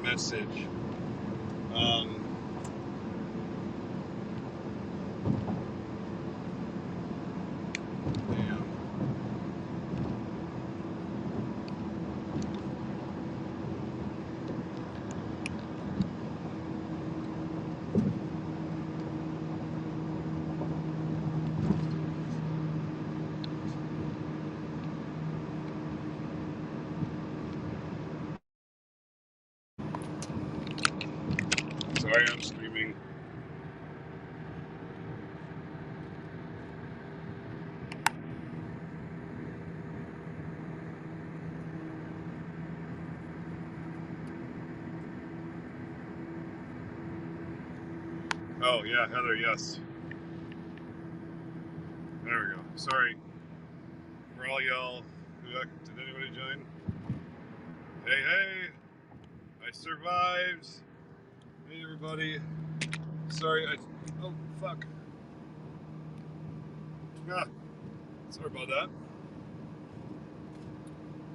message. Damn. Sorry, I'm screaming. Oh, yeah, Heather, yes. There we go. Sorry for all y'all. Did anybody join? Hey, hey! I survived! Hey, everybody. Sorry, oh, fuck. Ah, sorry about that.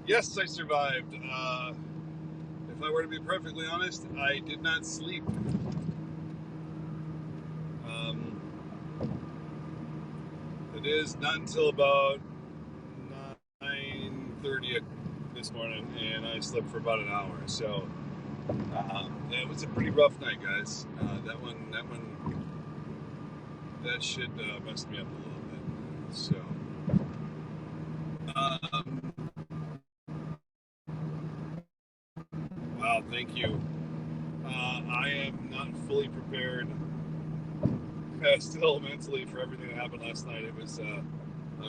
Yes, I survived. If I were to be perfectly honest, I did not sleep. It is not until about 9:30 this morning, and I slept for about an hour. So it was a pretty rough night, guys. That shit messed me up a little bit. So, wow, thank you. I am not fully prepared still mentally for everything that happened last night. It was a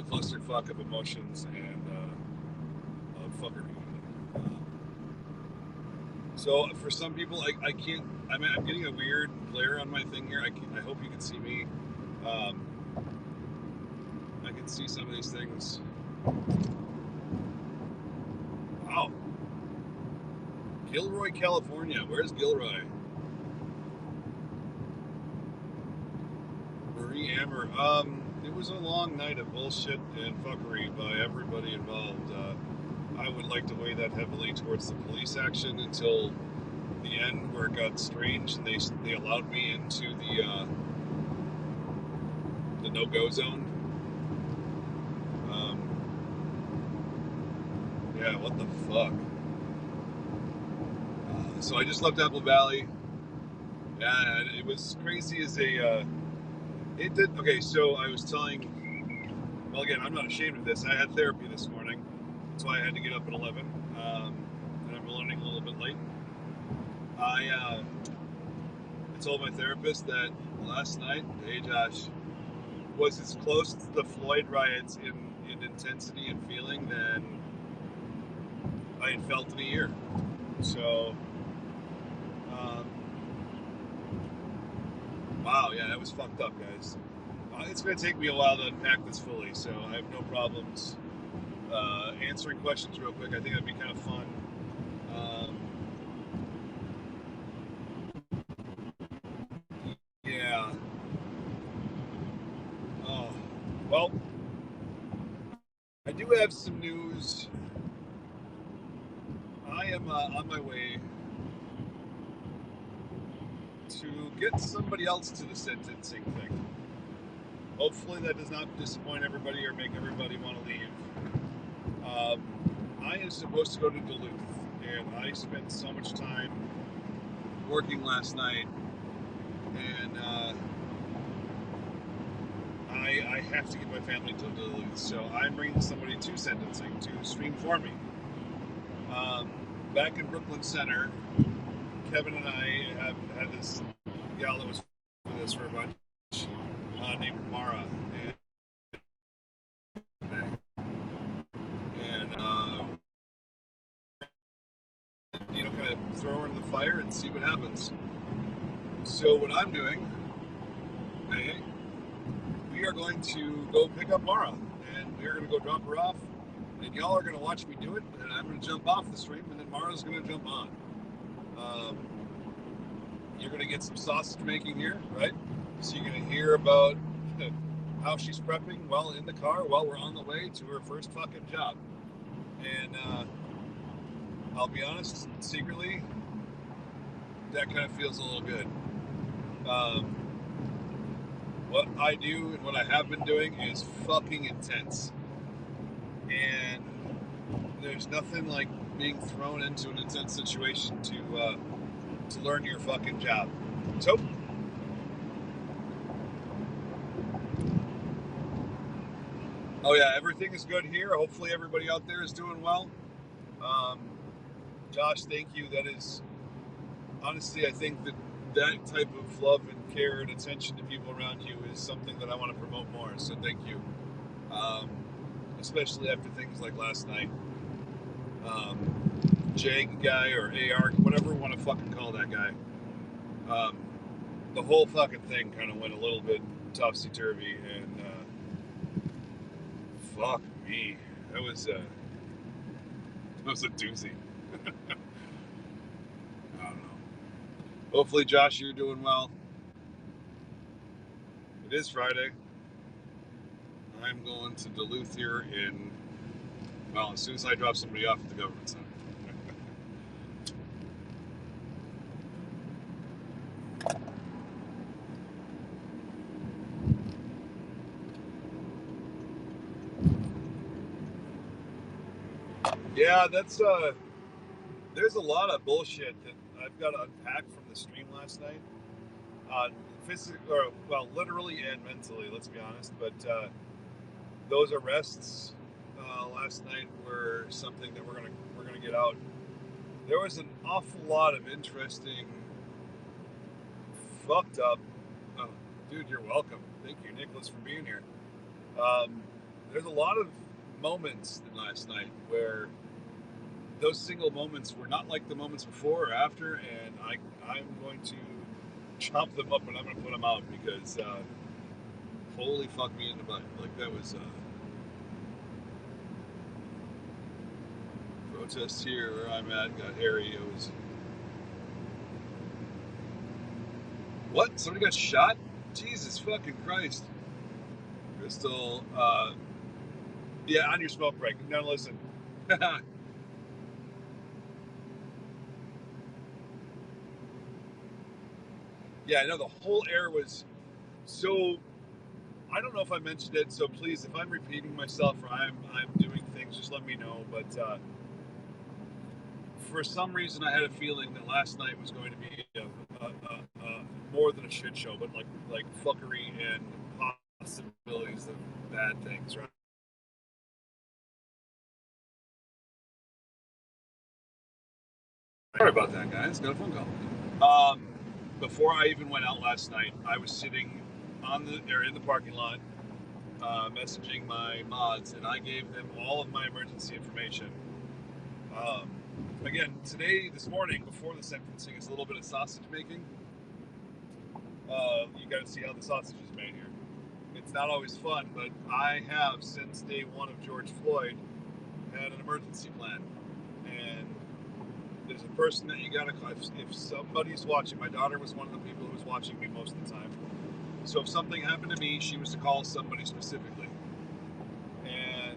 clusterfuck of emotions and fuckery. So for some people, I can't. I'm getting a weird glare on my thing here. I hope you can see me. I can see some of these things. Wow. Gilroy, California. Where's Gilroy? Marie Amber. It was a long night of bullshit and fuckery by everybody involved. I would like to weigh that heavily towards the police action until the end, where it got strange and they allowed me into the no-go zone. Yeah, what the fuck? So I just left Apple Valley. Yeah, it was crazy as it did. Okay, so I was telling. Well, again, I'm not ashamed of this. I had therapy this morning. That's why I had to get up at 11. And I'm running a little bit late. I told my therapist that last night, hey Josh, was as close to the Floyd riots in intensity and feeling than I had felt in a year. So, wow, yeah, that was fucked up, guys. It's going to take me a while to unpack this fully, so I have no problems answering questions real quick. I think that'd be kind of fun. Yeah. Oh, well, I do have some news. I am on my way to get somebody else to the sentencing thing. Hopefully that does not disappoint everybody or make everybody want to leave. I am supposed to go to Duluth, and I spent so much time working last night, and I have to get my family to Duluth, so I'm bringing somebody to sentencing to stream for me. Back in Brooklyn Center, Kevin and I have had this gal that was with us for a bunch named Mara, and kind of throw her in the fire and see what happens. So what I'm doing, hey, we are going to go pick up Mara, and we're going to go drop her off, and y'all are going to watch me do it, and I'm going to jump off the stream, and then Mara's going to jump on. You're going to get some sausage making here, right? So you're going to hear about how she's prepping while in the car, while we're on the way to her first fucking job. And I'll be honest, secretly, that kind of feels a little good. What I do and what I have been doing is fucking intense. And there's nothing like being thrown into an intense situation to learn your fucking job. So, oh yeah, everything is good here. Hopefully everybody out there is doing well. Josh, thank you. That is, honestly, I think that type of love and care and attention to people around you is something that I want to promote more. So thank you. Especially after things like last night. Jag guy or AR, whatever we want to fucking call that guy. The whole fucking thing kind of went a little bit topsy-turvy, and fuck me. That was a doozy. I don't know. Hopefully, Josh, you're doing well. It is Friday. I'm going to Duluth here as soon as I drop somebody off at the government center. Yeah, that's there's a lot of bullshit that I've got to unpack from the stream last night. Literally and mentally, let's be honest. But those arrests last night were something that we're gonna get out. There was an awful lot of interesting, fucked up. Oh, dude, you're welcome. Thank you, Nicholas, for being here. There's a lot of moments last night where those single moments were not like the moments before or after, and I'm going to chop them up and I'm going to put them out because holy fuck me in the butt. Like, that was protest here where I'm at got hairy. It was, what? Somebody got shot? Jesus fucking Christ. Crystal, yeah, on your smoke break. Now listen. Yeah, I know the whole air was so. I don't know if I mentioned it, so please, if I'm repeating myself or I'm doing things, just let me know. But for some reason, I had a feeling that last night was going to be more than a shit show, but like fuckery and possibilities of bad things, right? Sorry about that, guys. Got a phone call. Before I even went out last night, I was sitting in the parking lot, messaging my mods, and I gave them all of my emergency information. Again, this morning, before the sentencing, is a little bit of sausage making. You got to see how the sausage is made here. It's not always fun, but I have, since day one of George Floyd, had an emergency plan. And there's a person that you got to call. If somebody's watching, my daughter was one of the people who was watching me most of the time. So if something happened to me, she was to call somebody specifically. And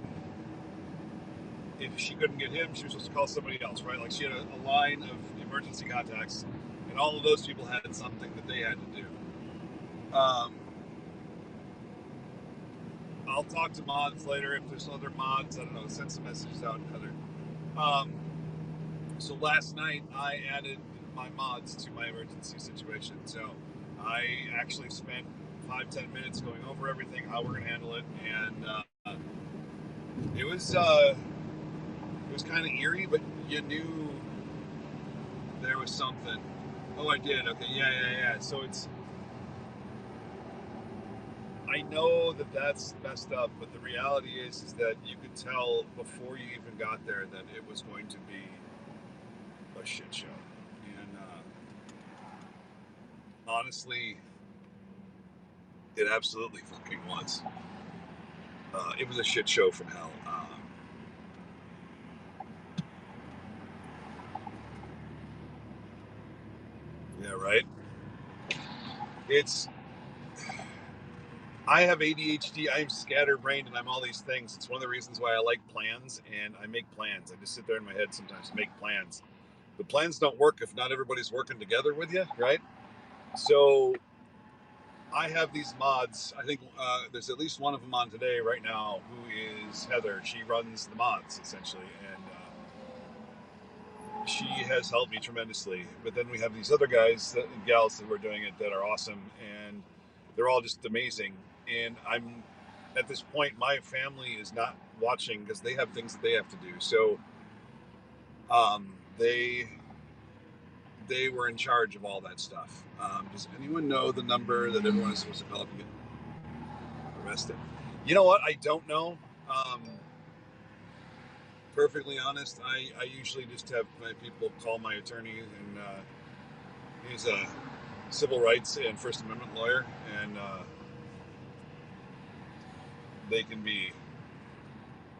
if she couldn't get him, she was supposed to call somebody else, right? Like, she had a line of emergency contacts, and all of those people had something that they had to do. I'll talk to mods later. If there's other mods, I don't know, send some messages out, Heather. So last night, I added my mods to my emergency situation. So I actually spent 5-10 minutes going over everything, how we're going to handle it, and it was kind of eerie, but you knew there was something. Oh, I did. Okay, yeah. So I know that that's messed up, but the reality is that you could tell before you even got there that it was going to be a shit show. And honestly, it absolutely fucking was. It was a shit show from hell. Yeah, right? I have ADHD, I am scatterbrained, and I'm all these things. It's one of the reasons why I like plans, and I make plans. I just sit there in my head sometimes and make plans. the plans don't work if not everybody's working together with you, right? So I have these mods. I think there's at least one of them on today right now who is Heather. She runs the mods essentially, and she has helped me tremendously. But then we have these other guys and gals that were doing it that are awesome, and they're all just amazing. And I'm at this point, my family is not watching because they have things that they have to do. So they were in charge of all that stuff. Does anyone know the number that everyone is supposed to call up and get arrested? You know what? I don't know. Perfectly honest, I usually just have my people call my attorney, and he's a civil rights and First Amendment lawyer, and they can be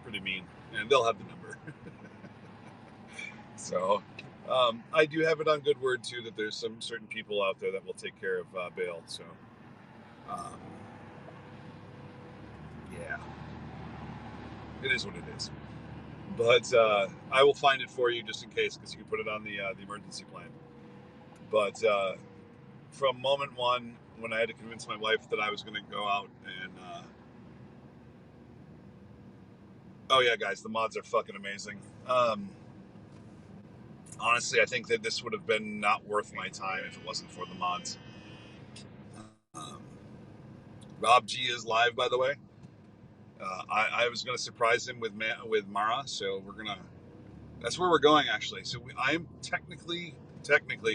pretty mean, and they'll have the number. So I do have it on good word too that there's some certain people out there that will take care of bail. So yeah, it is what it is. But I will find it for you just in case, because you can put it on the emergency plan. But from moment one, when I had to convince my wife that I was going to go out and oh yeah, guys, the mods are fucking amazing. Honestly, I think that this would have been not worth my time if it wasn't for the mods. Um, Rob G is live, by the way. I was going to surprise him with Mara, so we're gonna. That's where we're going actually. So I'm technically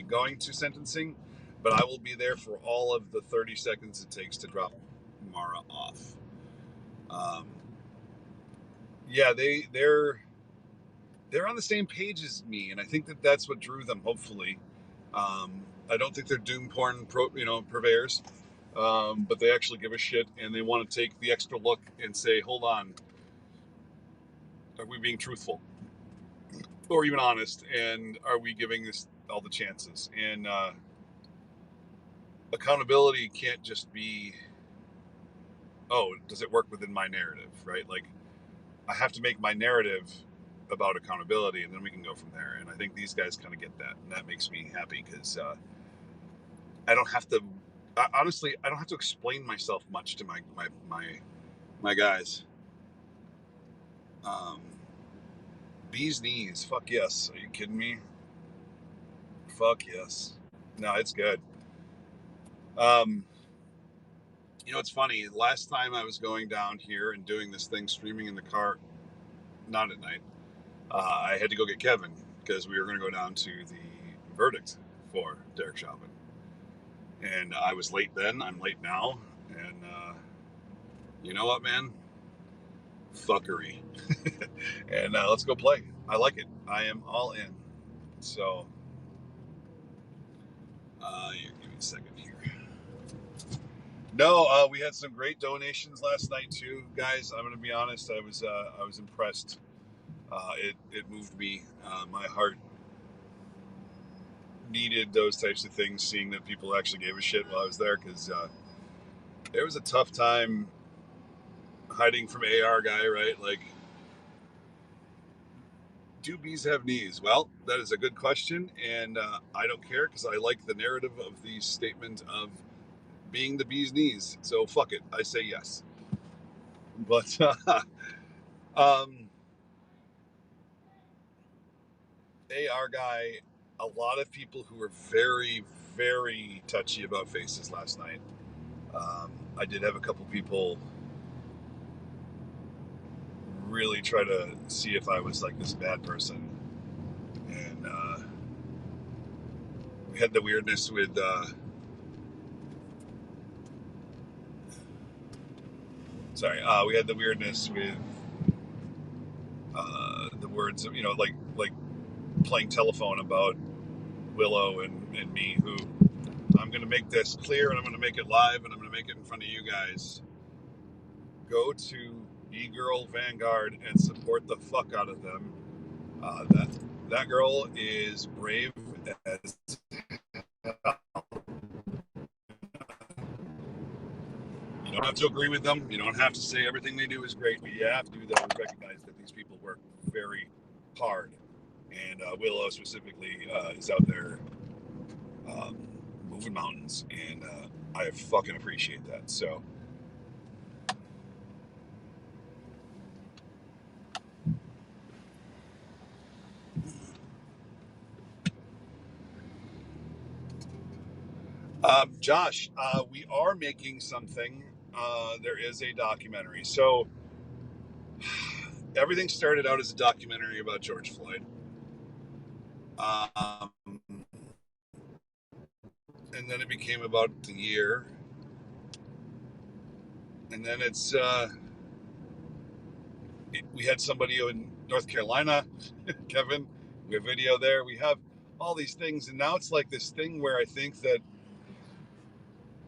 going to sentencing, but I will be there for all of the 30 seconds it takes to drop Mara off. Yeah, they're on the same page as me, and I think that that's what drew them. Hopefully, I don't think they're doom porn purveyors, but they actually give a shit, and they want to take the extra look and say, "Hold on, are we being truthful, or even honest, and are we giving this all the chances?" And accountability can't just be, "Oh, does it work within my narrative?" Right? Like, I have to make my narrative about accountability, and then we can go from there. And I think these guys kind of get that, and that makes me happy because I don't have to. Honestly, I don't have to explain myself much to my guys. Bee's knees, fuck yes. Are you kidding me? Fuck yes. No, it's good. It's funny. Last time I was going down here and doing this thing, streaming in the car, not at night. I had to go get Kevin because we were going to go down to the verdict for Derek Chauvin. And I was late then. I'm late now. And you know what, man? Fuckery. And let's go play. I like it. I am all in. So, give me a second here. No, we had some great donations last night too, guys. I'm going to be honest. I was impressed. It moved me. My heart needed those types of things, seeing that people actually gave a shit while I was there, because it was a tough time hiding from AR guy, right? Like, do bees have knees? Well, that is a good question, and I don't care because I like the narrative of the statement of being the bee's knees. So fuck it, I say yes. But AR guy, a lot of people who were very, very touchy about faces last night. I did have a couple people really try to see if I was like this bad person, and we had the weirdness with we had the weirdness with the words of, like playing telephone about Willow and me, who I'm going to make this clear, and I'm going to make it live, and I'm going to make it in front of you guys. Go to E-Girl Vanguard and support the fuck out of them. That girl is brave as hell. You don't have to agree with them. You don't have to say everything they do is great, but you have to do that and recognize that these people work very hard. and Willow specifically is out there moving mountains, and I fucking appreciate that. So. Josh, we are making something. There is a documentary. So everything started out as a documentary about George Floyd. And then it became about the year. And then we had somebody in North Carolina, Kevin, we have video there. We have all these things. And now it's like this thing where I think that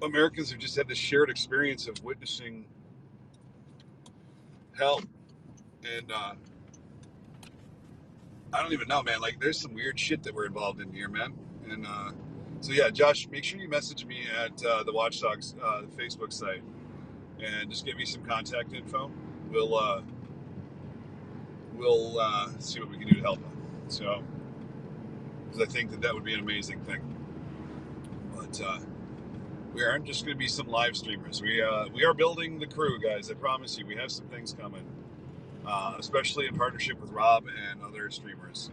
Americans have just had this shared experience of witnessing hell. And I don't even know, man. Like, there's some weird shit that we're involved in here, man. And so, yeah, Josh, make sure you message me at the Watchdogs Facebook site and just give me some contact info. We'll see what we can do to help them. So, because I think that would be an amazing thing. But we aren't just going to be some live streamers. We are building the crew, guys. I promise you, we have some things coming, especially in partnership with Rob and other streamers.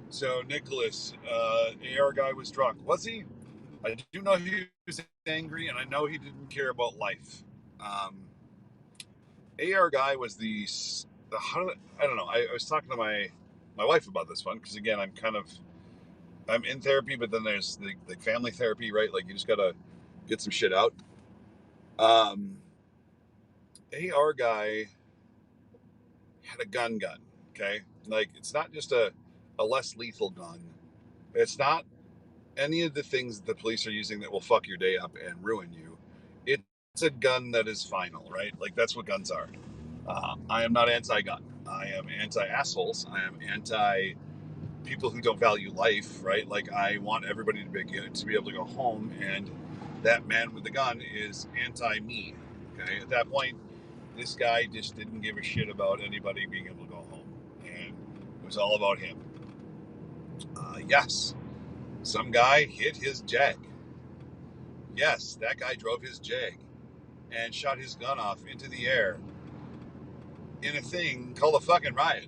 So, Nicholas, AR guy was drunk. Was he? I do know he was angry, and I know he didn't care about life. AR guy was I don't know. I was talking to my wife about this one because, again, I'm in therapy, but then there's the family therapy, right? Like, you just gotta get some shit out. AR guy had a gun, okay? Like, it's not just a less lethal gun. It's not any of the things that the police are using that will fuck your day up and ruin you. It's a gun that is final, right? Like, that's what guns are. I am not anti-gun. I am anti-assholes. I am anti people who don't value life, right? Like, I want everybody to be able to go home, and that man with the gun is anti-me. Okay, at that point, this guy just didn't give a shit about anybody being able to go home, and it was all about him. Yes, some guy hit his Jag. Yes, that guy drove his Jag and shot his gun off into the air in a thing called a fucking riot.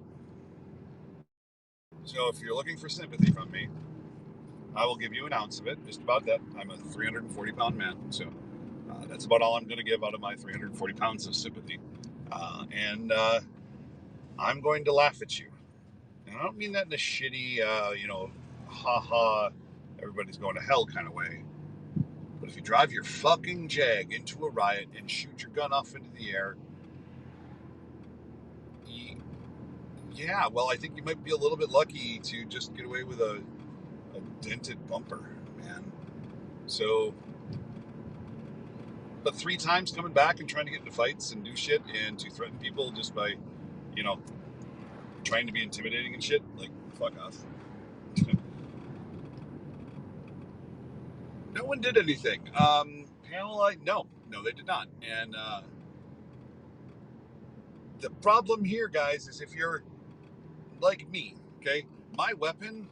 So if you're looking for sympathy from me, I will give you an ounce of it, just about that. I'm a 340-pound man, so that's about all I'm going to give out of my 340 pounds of sympathy. And I'm going to laugh at you. And I don't mean that in a shitty, ha-ha, everybody's going to hell kind of way. But if you drive your fucking Jag into a riot and shoot your gun off into the air, yeah, well, I think you might be a little bit lucky to just get away with a dented bumper, man. So, but 3 times coming back and trying to get into fights and do shit and to threaten people just by, trying to be intimidating and shit, like, fuck off. No one did anything. Pamela, no, they did not. And the problem here, guys, is if you're like me, okay, my weapon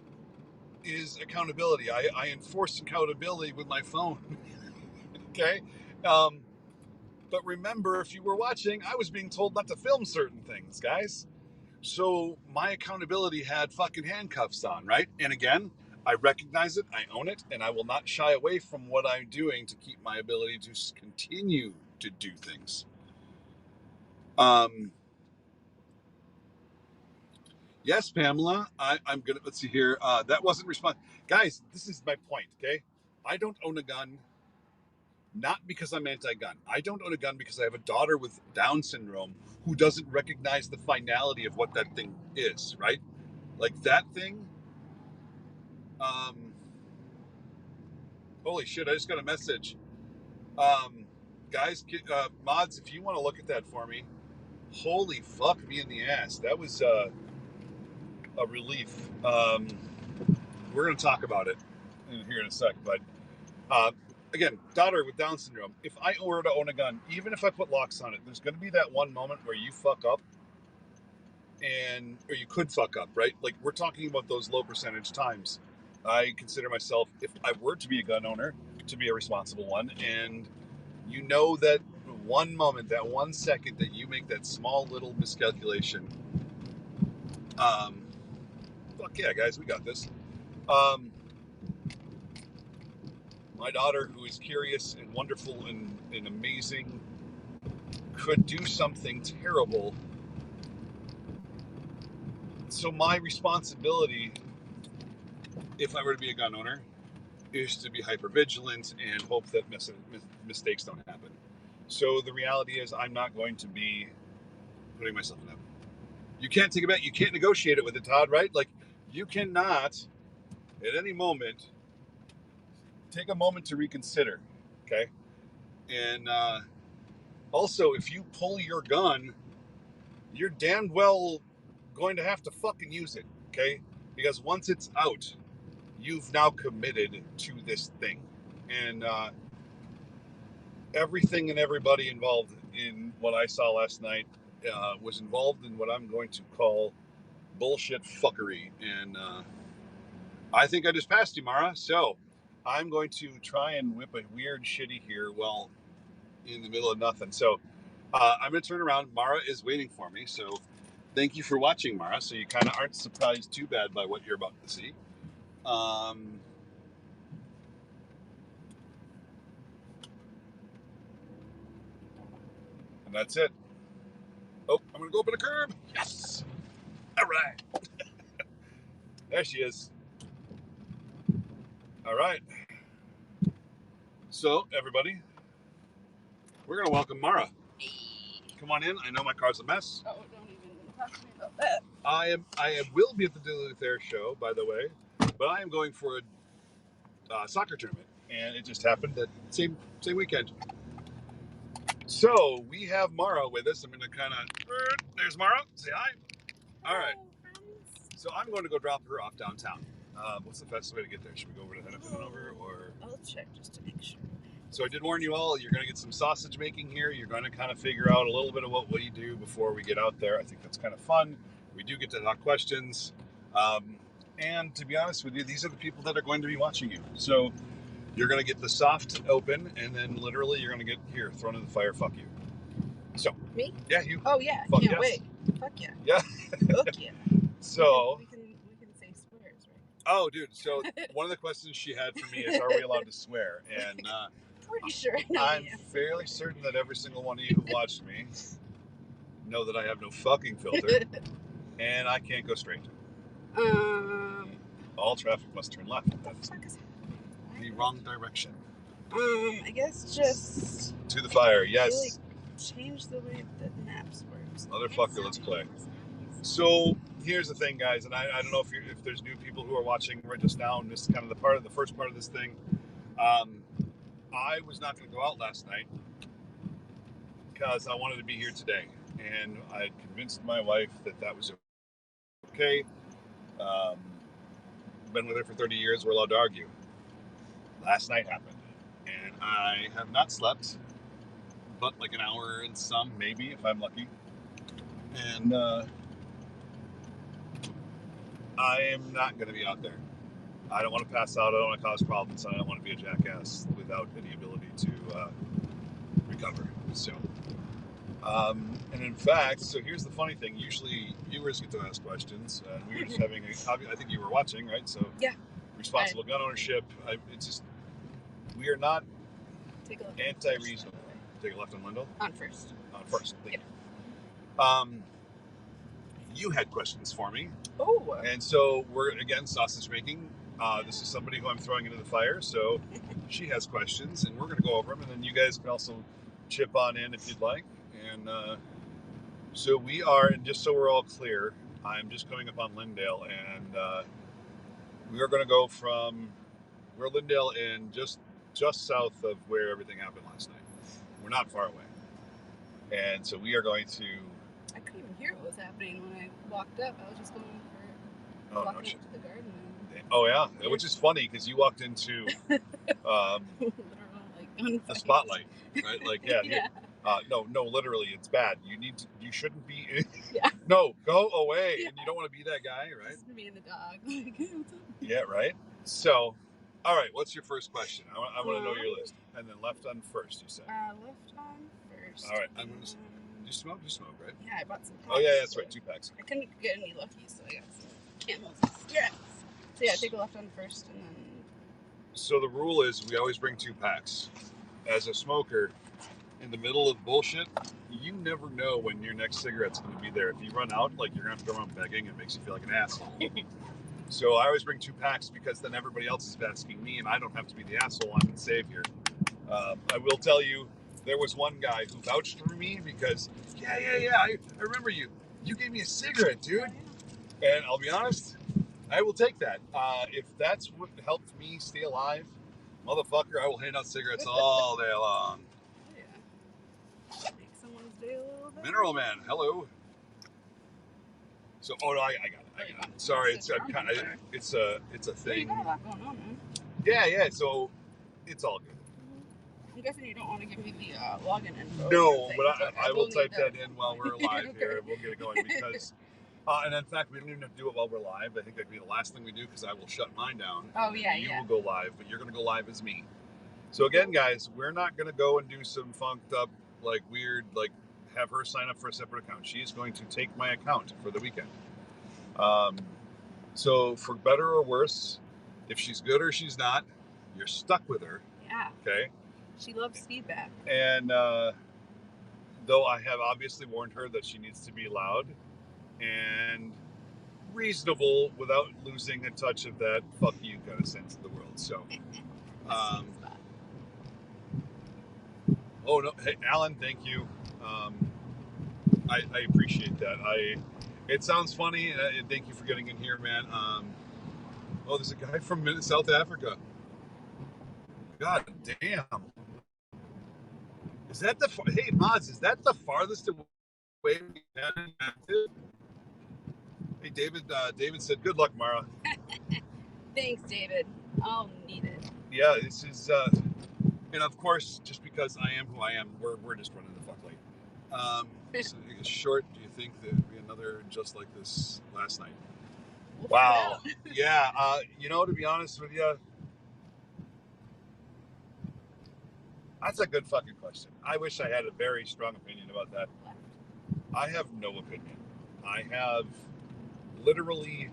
is accountability. I enforce accountability with my phone. Okay. But remember, if you were watching, I was being told not to film certain things, guys. So my accountability had fucking handcuffs on, right? And again, I recognize it, I own it, and I will not shy away from what I'm doing to keep my ability to continue to do things. Yes, Pamela, I'm gonna, let's see here. That wasn't respond. Guys, this is my point, okay? I don't own a gun, not because I'm anti-gun. I don't own a gun because I have a daughter with Down syndrome who doesn't recognize the finality of what that thing is, right? Like, that thing, holy shit, I just got a message. Guys, mods, if you want to look at that for me, holy fuck me in the ass. That was a relief. We're going to talk about it here in a sec, but again, daughter with Down syndrome, if I were to own a gun, even if I put locks on it, there's going to be that one moment where you fuck up or you could fuck up, right? Like, we're talking about those low percentage times. I consider myself, if I were to be a gun owner, to be a responsible one. And you know that one moment, that 1 second that you make that small little miscalculation, fuck yeah, guys, we got this. My daughter, who is curious and wonderful and amazing, could do something terrible. So my responsibility, if I were to be a gun owner, is to be hyper vigilant and hope that mistakes don't happen. So the reality is, I'm not going to be putting myself in that. You can't take a bet. You can't negotiate it with it, Todd, right? Like, you cannot, at any moment, take a moment to reconsider, okay? And also, if you pull your gun, you're damned well going to have to fucking use it, okay? Because once it's out, you've now committed to this thing. And everything and everybody involved in what I saw last night was involved in what I'm going to call bullshit fuckery. And I think I just passed you, Mara. So I'm going to try and whip a weird shitty here while in the middle of nothing. So I'm going to turn around. Mara is waiting for me. So thank you for watching, Mara. So you kind of aren't surprised too bad by what you're about to see. And that's it. Oh, I'm going to go up in a curb. Yes. All right. There she is. All right. So, everybody, we're going to welcome Mara. Come on in. I know my car's a mess. Oh, don't even talk to me about that. I will be at the Duluth Air Show, by the way, but I am going for a soccer tournament, and it just happened that same weekend. So we have Mara with us. I'm going to kind of, there's Mara. Say hi. All right. So I'm going to go drop her off downtown. What's the fastest way to get there? Should we go over to Hanover, or? I'll check just to make sure. So I did warn you all, you're going to get some sausage making here. You're going to kind of figure out a little bit of what we do before we get out there. I think that's kind of fun. We do get to talk questions. And to be honest with you, these are the people that are going to be watching you. So you're going to get the soft open, and then literally you're going to get here, thrown in the fire, fuck you. So. Me? Yeah, you. Oh, yeah. Fuck Can't yes. wait. Fuck yeah. Yeah. Fuck yeah. So. We can say swears, right? Oh, dude. So one of the questions she had for me is, are we allowed to swear? And pretty sure. I'm fairly certain that every single one of you who watched me know that I have no fucking filter, and I can't go straight. All traffic must turn left. What the fuck is the wrong direction. I guess just to the fire. Yes. Change the way the maps works. Motherfucker, let's play. So here's the thing, guys, and I don't know if there's new people who are watching right just now, and this is kind of the first part of this thing. I was not going to go out last night because I wanted to be here today, and I convinced my wife that was okay. Been with her for 30 years. We're allowed to argue. Last night happened, and I have not slept, but like an hour and some, maybe, if I'm lucky. And I am not going to be out there. I don't want to pass out. I don't want to cause problems. I don't want to be a jackass without any ability to recover. So, and in fact, so here's the funny thing. Usually viewers get to ask questions. And we were just having I think you were watching, right? So yeah. Responsible gun ownership. It's just, we are not anti-reasonable. Take a left on Lindell? On first. On first. Yeah. You had questions for me. Oh. And so we're, again, sausage making. This is somebody who I'm throwing into the fire, so she has questions, and we're going to go over them, and then you guys can also chip on in if you'd like. And so we are, and just so we're all clear, I'm just coming up on Lindale, and we are going to go from, we're Lindale and just south of where everything happened last night. We're not far away. And so we are going to... I couldn't even hear what was happening when I walked up. I was just going for walking up to the garden. Oh, yeah, which is funny because you walked into the spotlight, right? Like, yeah. Yeah. No, literally, it's bad. You shouldn't be Yeah. No, go away. Yeah. And you don't want to be that guy, right? Just me and the dog. Like, hey, what's up? Yeah, right? So, all right, what's your first question? I want to know your list. And then left on first, you said. Left on first. All right, I'm going to... Do you smoke? You smoke, right? Yeah, I bought some packs. Oh, yeah, that's right, 2 packs. I couldn't get any lucky, so I got some Camels and straps. So, yeah, take a left on first, and then... So the rule is we always bring 2 packs. As a smoker, in the middle of bullshit, you never know when your next cigarette's going to be there. If you run out, like, you're going to have to go around begging. It makes you feel like an asshole. So I always bring 2 packs because then everybody else is asking me, and I don't have to be the asshole. I'm the savior. I will tell you, there was one guy who vouched for me because, yeah, I remember you. You gave me a cigarette, dude. And I'll be honest, I will take that. If that's what helped me stay alive, motherfucker, I will hand out cigarettes all day long. Yeah. Make someone's day a little better. Mineral Man, hello. So, oh no, I got it. Sorry, it's a thing. You got a lot going on, man. Yeah. So, it's all good. I'm guessing you don't want to give me the login info. No, but I will type that in while we're live okay. Here. We'll get it going because, and in fact, we don't even have to do it while we're live. I think that'd be the last thing we do because I will shut mine down. Oh yeah, you will go live, but you're going to go live as me. So again, guys, we're not going to go and do some funked up, like weird, like have her sign up for a separate account. She is going to take my account for the weekend. So for better or worse, if she's good or she's not, you're stuck with her. Yeah. Okay. She loves feedback. And though I have obviously warned her that she needs to be loud and reasonable without losing a touch of that fuck you kind of sense of the world. So, oh no, hey Alan, thank you. I appreciate that. It sounds funny, and thank you for getting in here, man. Oh, there's a guy from South Africa. God damn. Is that hey Mods, is that the farthest away we've been active? Hey David, David said, good luck, Mara. Thanks, David. I'll need it. Yeah, this is, and of course, just because I am who I am, we're just running the fuck late. So short, do you think there'd be another just like this last night? Wow. Yeah, to be honest with you, that's a good fucking question. I wish I had a very strong opinion about that. I have no opinion. I have literally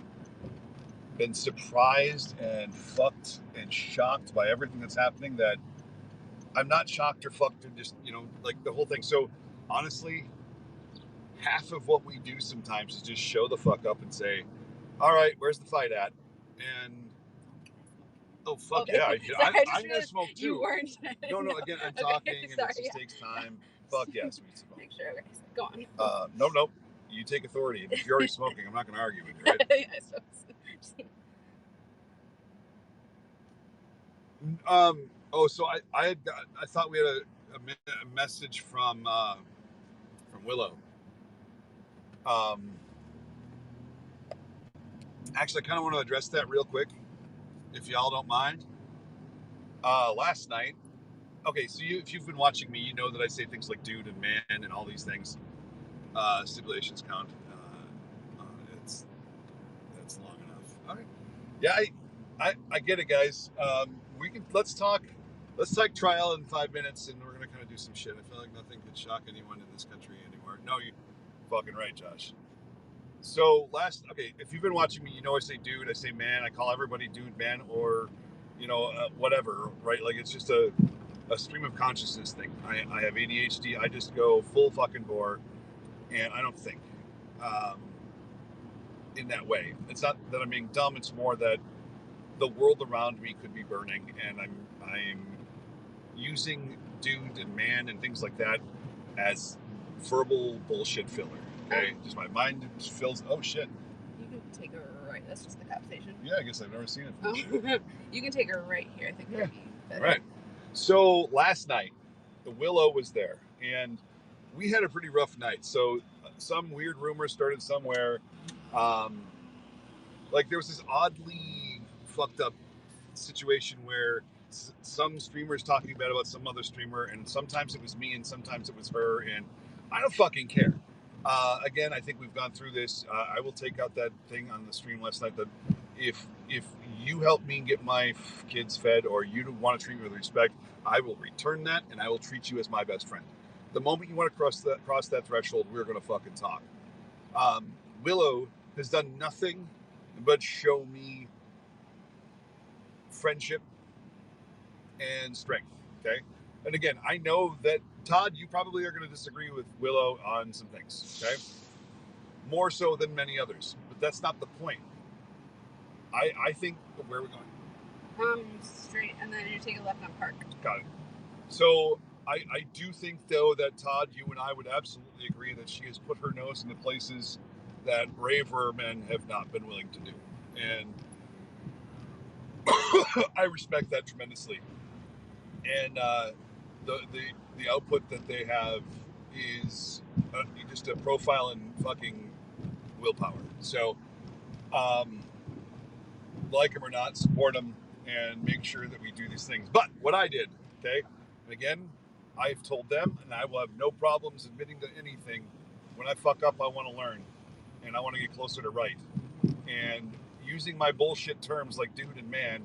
been surprised and fucked and shocked by everything that's happening that I'm not shocked or fucked or just, like the whole thing. So honestly, half of what we do sometimes is just show the fuck up and say, all right, where's the fight at? And oh fuck okay. Yeah! I'm gonna smoke too. You weren't. No. Again, I'm talking, and it just takes time. Fuck yes, we need to smoke. Make sure. Okay, go on. No. You take authority. If you're already smoking, I'm not gonna argue with you, right? Yeah, So I thought we had a message from Willow. Actually, I kind of want to address that real quick, if y'all don't mind. Last night, okay, so if you've been watching me, you know that I say things like dude and man and all these things. Stipulations count. That's long enough. All right. Yeah, I get it, guys. Let's talk trial in 5 minutes, and we're gonna kind of do some shit. I feel like nothing could shock anyone in this country anymore. No, you fucking right, Josh. So if you've been watching me, you know I say dude, I say man, I call everybody dude, man, or whatever, right? Like it's just a stream of consciousness thing. I have ADHD. I just go full fucking bore, and I don't think in that way. It's not that I'm being dumb. It's more that the world around me could be burning, and I'm using dude and man and things like that as verbal bullshit filler. Okay, just my mind just fills. Oh shit! You can take a right. That's just the cop station. Yeah, I guess I've never seen it. You can take a right here. I think. Yeah. All right. So last night, the Willow was there, and we had a pretty rough night. So some weird rumor started somewhere. Like there was this oddly fucked up situation where some streamers talking bad about some other streamer, and sometimes it was me and sometimes it was her, and I don't fucking care. Again, I think we've gone through this. I will take out that thing on the stream last night that if you help me get my kids fed or you want to treat me with respect, I will return that and I will treat you as my best friend. The moment you want to cross that threshold, we're going to fucking talk. Willow has done nothing but show me friendship and strength. Okay. And again, I know that Todd, you probably are going to disagree with Willow on some things. Okay. More so than many others, but that's not the point. I think, where are we going? Straight, and then you take a left on Park. Got it. So I do think, though, that Todd, you and I would absolutely agree that she has put her nose into places that braver men have not been willing to do. And I respect that tremendously. And the output that they have is just a profile in fucking willpower. So, like them or not, support them and make sure that we do these things. But what I did, okay, and again, I've told them, and I will have no problems admitting to anything. When I fuck up, I want to learn, and I want to get closer to right. And using my bullshit terms like dude and man,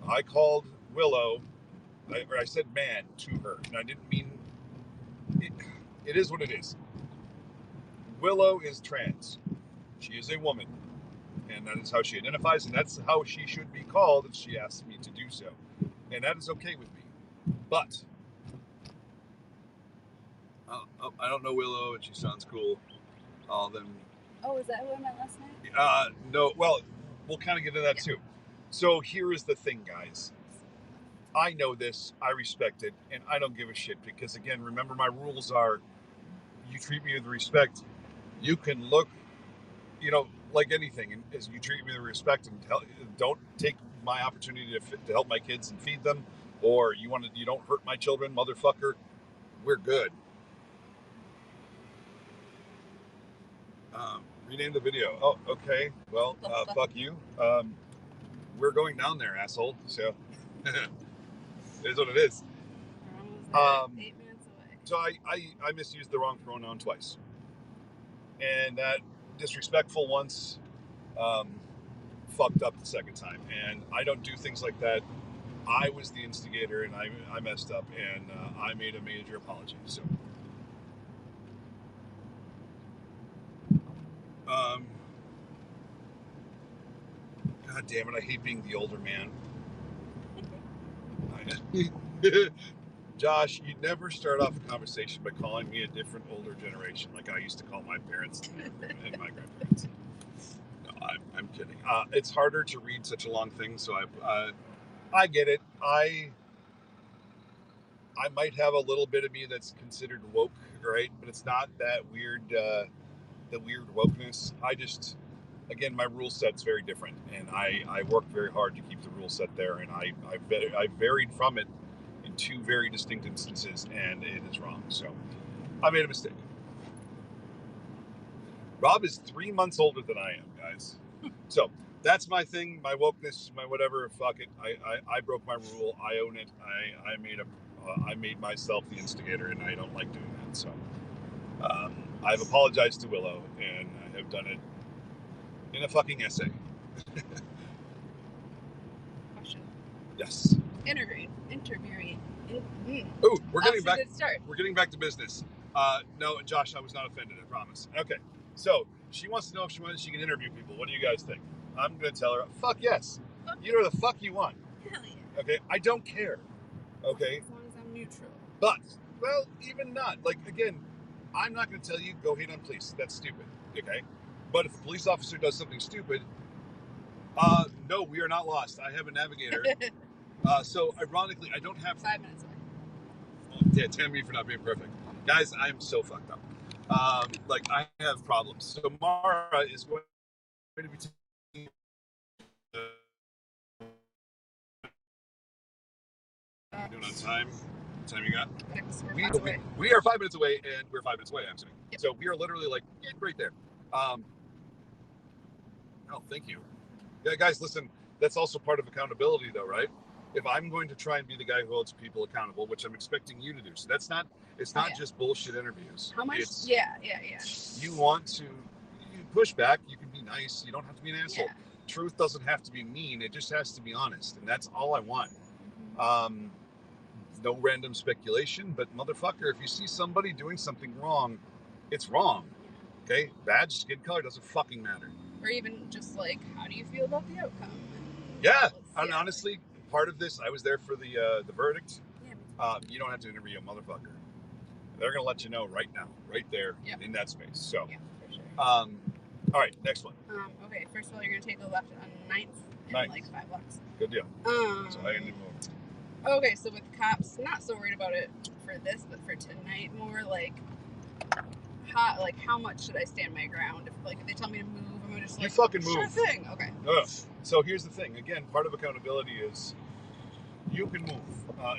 I called Willow, or I said man to her, and I didn't mean it. It is what it is. Willow is trans. She is a woman. And that is how she identifies, and that's how she should be called if she asks me to do so. And that is okay with me. But I don't know Willow, and she sounds cool. All them. Oh, is that who I met last night? No. Well, we'll kind of get into that too. So here is the thing, guys. I know this, I respect it, and I don't give a shit because, again, remember my rules are: you treat me with respect. You can look, like anything, and as you treat me with respect, and don't take my opportunity to help my kids and feed them, or you don't hurt my children, motherfucker. We're good. Rename the video. Oh, okay. Well, fuck you. We're going down there, asshole. So it is what it is. 8 minutes away. So I misused the wrong pronoun twice, and that disrespectful once. Fucked up the second time, and I don't do things like that. I was the instigator, and I messed up, and I made a major apology. So, God damn it, I hate being the older man. Josh, you'd never start off a conversation by calling me a different older generation like I used to call my parents and my grandparents. No, I'm kidding. It's harder to read such a long thing, so I get it. I might have a little bit of me that's considered woke, right? But it's not that weird, the weird wokeness. Again, my rule set's very different, and I work very hard to keep the rule set there, and I varied from it in two very distinct instances, and it is wrong. So I made a mistake. Rob is 3 months older than I am, guys. So that's my thing, my wokeness, my whatever. Fuck it. I broke my rule. I own it. I made myself the instigator, and I don't like doing that. So I've apologized to Willow, and I have done it in a fucking essay. Question. Yes. Interviewing. Oh, we're getting back. Good start. We're getting back to business. No, Josh, I was not offended. I promise. Okay. So she wants to know if she can interview people. What do you guys think? I'm gonna tell her, fuck yes. Okay. You know the fuck you want. Hell yeah. Okay. I don't care. Okay. As long as I'm neutral. But, well, even not. Like, again, I'm not going to tell you, go hate on police. That's stupid. Okay? But if a police officer does something stupid, no, we are not lost. I have a navigator. So, ironically, I don't have... 5 minutes away. Yeah, Tammy for not being perfect. Guys, I am so fucked up. I have problems. So, Mara is going to be... doing on time. What time you got? We are 5 minutes away, and we're 5 minutes away, I'm assuming. Yep. So we are literally right there. Oh, thank you. Yeah, guys, listen, that's also part of accountability, though, right? if I'm going to try and be the guy who holds people accountable, which I'm expecting you to do, so it's not just bullshit interviews. How much? It's, yeah. You want to push back. You can be nice. You don't have to be an asshole. Yeah. Truth doesn't have to be mean. It just has to be honest, and that's all I want. No random speculation, but motherfucker, if you see somebody doing something wrong, it's wrong. Okay, badge, skin color doesn't fucking matter. Or even just like, how do you feel about the outcome? Yeah, and honestly, part of this, I was there for the verdict. Yeah. You don't have to interview a motherfucker. They're gonna let you know right now, right there, in that space. So, yeah, for sure. All right, next one. Okay, first of all, you're gonna take a left on 9th in like 5 blocks. Good deal. So I ended over. Okay, so with cops, not so worried about it for this, but for tonight, more like how much should I stand my ground? If they tell me to move, I'm gonna just you fucking move. Sure thing. Okay. So here's the thing. Again, part of accountability is you can move.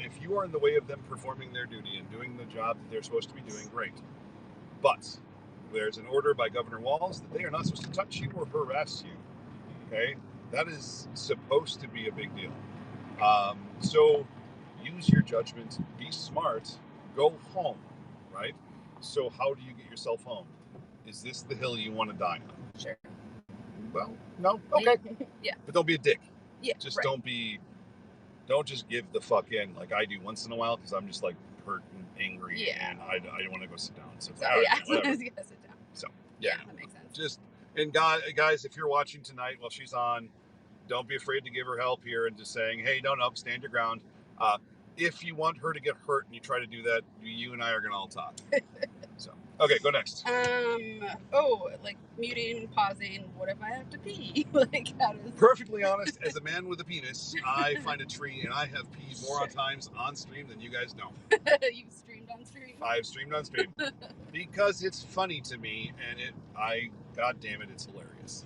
If you are in the way of them performing their duty and doing the job that they're supposed to be doing, great. But there's an order by Governor Walz that they are not supposed to touch you or harass you. Okay, that is supposed to be a big deal. So use your judgment, be smart, go home, right? So how do you get yourself home? Is this the hill you want to die on? Sure. Well, no? Okay. Yeah. But don't be a dick. Yeah. Just don't just give the fuck in like I do once in a while because I'm just like hurt and angry and I don't want to go sit down. So yeah, whatever. You gotta sit down. So yeah, that makes sense. Just and guys, if you're watching tonight while she's on, don't be afraid to give her help here and just saying, hey, no, stand your ground. If you want her to get hurt and you try to do that, you and I are gonna all talk. So okay, go next. Like muting, pausing. What if I have to pee? Like how does? Perfectly honest, as a man with a penis, I find a tree and I have peed more times on stream than you guys know. You've streamed on stream. I've streamed on stream because it's funny to me, and God damn it, it's hilarious.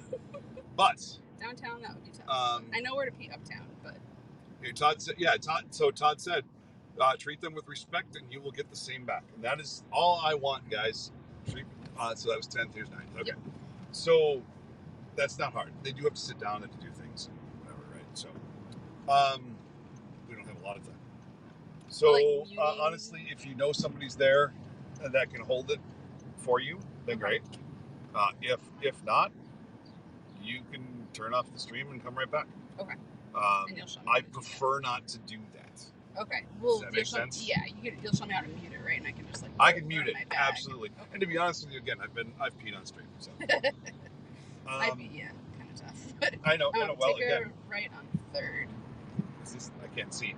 But downtown, that would be tough. I know where to pee uptown, but Todd said, Todd said, treat them with respect, and you will get the same back. And that is all I want, guys. So that was 10th. Here's 9th. Okay. Yep. So that's not hard. They do have to sit down and to do things, whatever, right? So, we don't have a lot of time. So honestly, if you know somebody's there that can hold it for you, then great. If not, you can turn off the stream and come right back. Okay. I prefer not to do that. Okay. Well, does that make sense? Yeah, you'll show me how to mute it, right? And I can just I can mute it absolutely. Okay. And to be honest with you, again, I've peed on stream. So. I'd be kind of tough. But, I know. Well, take again, a right on 3rd. Is this? I can't see.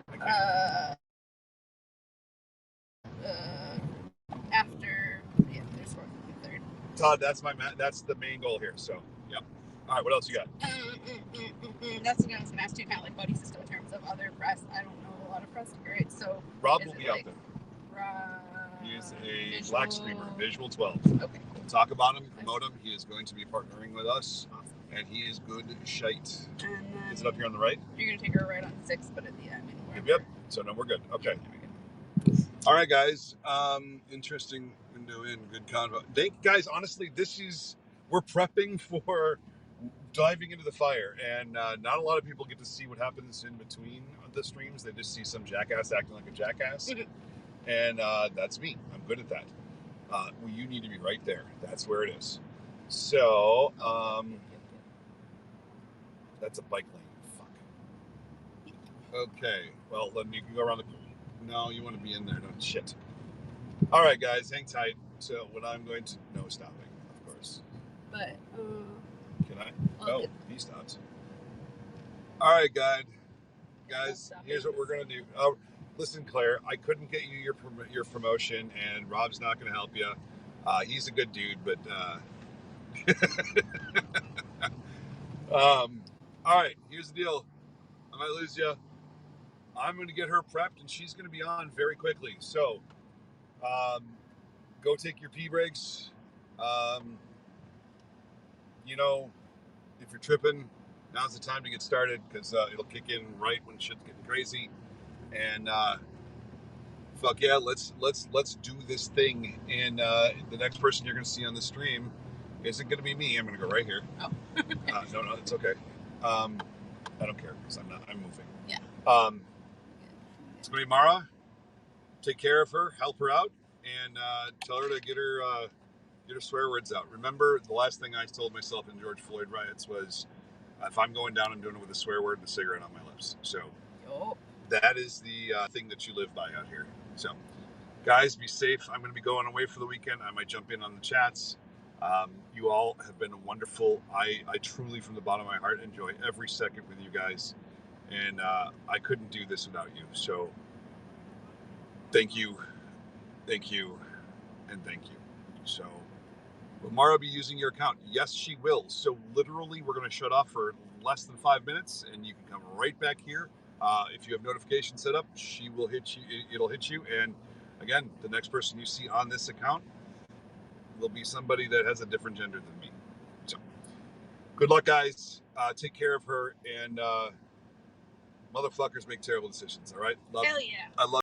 After there's 4th and 3rd. Todd, that's the main goal here. So, yep. All right, what else you got? That's what I was going to ask you, kind of like buddy system in terms of other press. I don't know a lot of press, right? So Rob will be out there. He's a black streamer, Visual 12. Okay. We'll talk about him, promote him. He is going to be partnering with us, and he is good shite. And then is it up here on the right? You're going to take her right on 6th, but at the end. Yep. So no, we're good. Okay. All right, guys. Interesting window in. Good convo. Guys, honestly, we're prepping for diving into the fire, and not a lot of people get to see what happens in between the streams. They just see some jackass acting like a jackass, and that's me. I'm good at that. You need to be right there. That's where it is. So that's a bike lane. Fuck. Okay. Well, then you can go around the. No, you want to be in there. No shit. All right, guys, hang tight. So what I'm going to no stopping, of course. But can I? Oh, he stops. All right, guys. Here's what we're gonna do. Listen, Claire, I couldn't get you your promotion, and Rob's not gonna help you. He's a good dude, but all right. Here's the deal. I might lose you. I'm going to get her prepped, and she's going to be on very quickly. So, go take your pee breaks. If you're tripping, now's the time to get started because it'll kick in right when shit's getting crazy. And fuck yeah, let's do this thing. And the next person you're going to see on the stream isn't going to be me. I'm going to go right here. Oh. No, it's okay. I don't care because I'm moving. Yeah. It's going to be Mara. Take care of her, help her out, and tell her to get her swear words out. Remember, the last thing I told myself in George Floyd riots was, if I'm going down, I'm doing it with a swear word and a cigarette on my lips. So that is the thing that you live by out here. So, guys, be safe. I'm going to be going away for the weekend. I might jump in on the chats. You all have been wonderful. I truly, from the bottom of my heart, enjoy every second with you guys. And I couldn't do this without you. So thank you, and thank you. So will Mara be using your account? Yes, she will. So literally, we're going to shut off for less than 5 minutes, and you can come right back here. If you have notifications set up, she will hit you. It'll hit you. And again, the next person you see on this account will be somebody that has a different gender than me. So good luck, guys. Take care of her, and motherfuckers make terrible decisions. All right. Hell yeah. I love